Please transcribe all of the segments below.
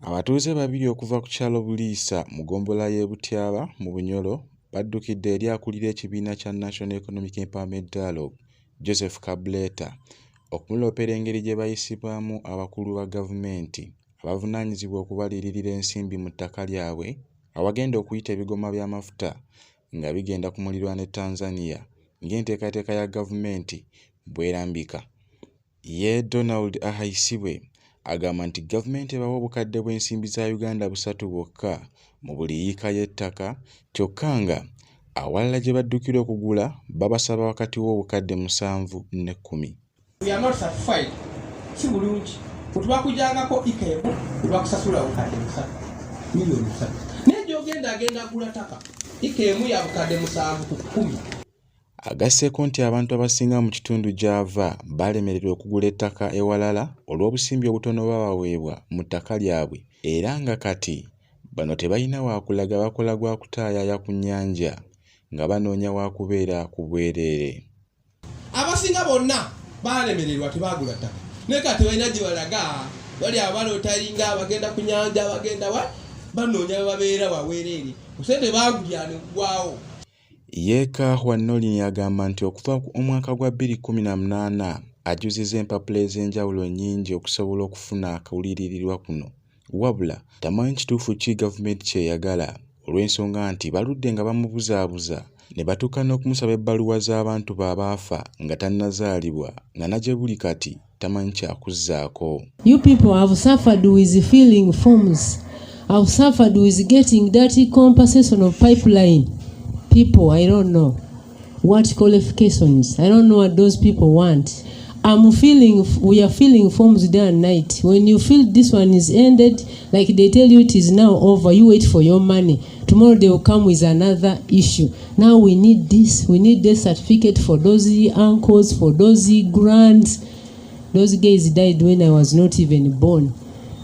Abatuuze babiri okuva ku kyalo Buliisa mu ggombolola y'e Butyaba mu Bunyoro baddukidde eri akulira ekibiina kya National Economic Empowerment Dialogue, Joseph Kabuleta, okumuloopera engeri gye bayisibwamu abakulu ba gavumenti abavunaanyizibwa okubaliriirira ensimbi mu ttaka lyabwe awagenda okuyita ebigoma by'amafuta nga bigenda ku mulirwa ne Tanzania ng'enteekateeka ya gavumenti bw'erambika. Ye Donald Ahayisibwe agamba nti gavumenti ebawa obukadde bw'ensimbi za Uganda 3 bwokka mu buli yiika y'ettaka, kyokka nga awalala gye baddukira okugula babasaba wakati w'obukadde 7 ne 10. We are not satisfied. Si bulungi. Otubakujangako ikebo twakusasula obukadde 3 milioni 3. N'egyo ogenda agenda agula ttaka ikemu ya bukadde 7 ku 10. Agasseeko nti abantu abasinga mu kitundu gy'ava balemererwa okugula ettaka ewalala olw'obusimbi obutono babaweebwa mu ttaka lyabwe era nga kati bano tebalina wakulaga bakola gwa kutaayaya ku nnyanja nga banoonya wakubeera ku bwereere. Abasinga bonna balemererwa tebagula ttaka naye kati balina gye balaga bali abalotalinga bagenda ku nnyanja bagenda banoonya babeera waweereere kusente bagulyane kugwawo. Yeeka Wannolini agamba nti okuva omwaka gwa 2018 ajuzizza empapula ez'enjawulo nnyingi okusobola okufuna akawuliririrwa kuno, wabula tamanyi kituufu ki gavumenti kyeyagala olw'ensonga nti baludde nga bamubuzaabuza ne batuuka n'okumusaba ebbaluwa z'abantu babaafa nga tannazaalibwa nga nagye buli kati tamanyi kyakuzzaako. You people have suffered with filling forms, have suffered with getting dirty compensation of pipeline. People, I don't know what qualifications. I don't know what those people want. We are filling forms day and night. When you feel this one is ended, like they tell you it is now over, you wait for your money. Tomorrow they will come with another issue. Now we need this, we need this certificate for those uncles, for those grants. Those guys died when I was not even born.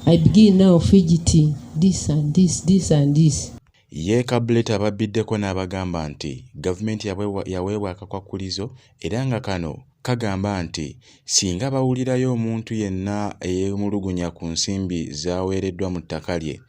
I begin now fidgeting, this and this, this and this. Ye Kabuleta ababiddeko n'abagamba nti gavumenti yaweebwa akakwakulizo era nga kano kagamba nti singa bawulirayo omuntu yenna eyeemulugunya ku nsimbi zaweereddwa mu ttaka lye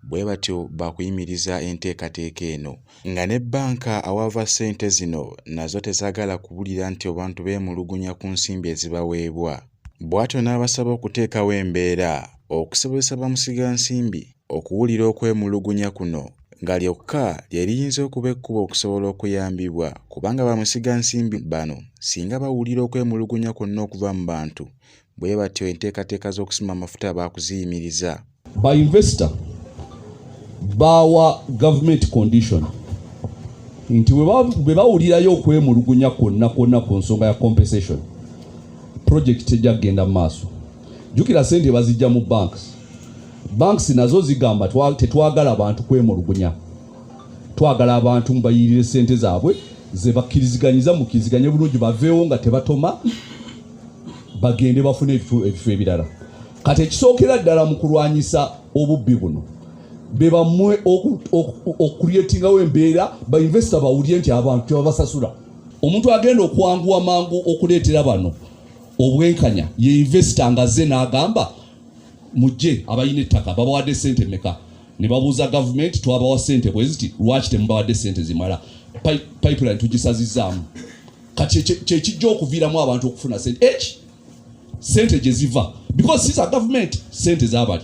bwe batyo bakuyimiriza enteekateeka eno, nga ne bbanka awava ssente zino nazo tezaagala kuwulira nti abantu beemulugunya ku nsimbi ezibaweebwa. Bw'atyo n'abasaba okuteekawo embeera okusobozesa bamusiga nsimbi okuwulira okwemulugunya kuno nga lyokka lye liyinza okuba ekkubo okusobola okuyambibwa, kubanga bamusiga nsimbi bano singa bawulira okwemulugunya kwonna okuva mu bantu bwe batyo enteekateeka z'okusima amafuta baakuziyimiriza. Ba investor bawa government condition nti bwe bawulirayo okwemulugunya kwonna ku nsonga ya compensation project tejjagenda mu maaso. Jjukira ssente bazijja mu banks nazo zigamba tetwagala abantu kwemulugunya, twagala abantu mbayirire ssente zaabwe ze bakkiriziganyiza mukkiriziganye bulungi baveewo nga tebatoma bagende bafune ebifo ebirala. Kati ekisookera ddala mu kulwanyisa obubbi buno be bammwe okucreatingawo embeera bainvestor bawulire nti abantu tebabasasula. Omuntu agenda okwanguwa mangu okuleetera bano obwenkanya ye investor ngaze n'agamba mujje abayina ettaka babawadde ssente meka ne babuuza gavumenti twabawa ssente bwe ziti lwaki temubawadde ssente zimala pipeline tugisazizaamu. Kati kyekijja okuviiramu abantu okufuna ssente gye ziva because sisa gavumenti ssente zaabali.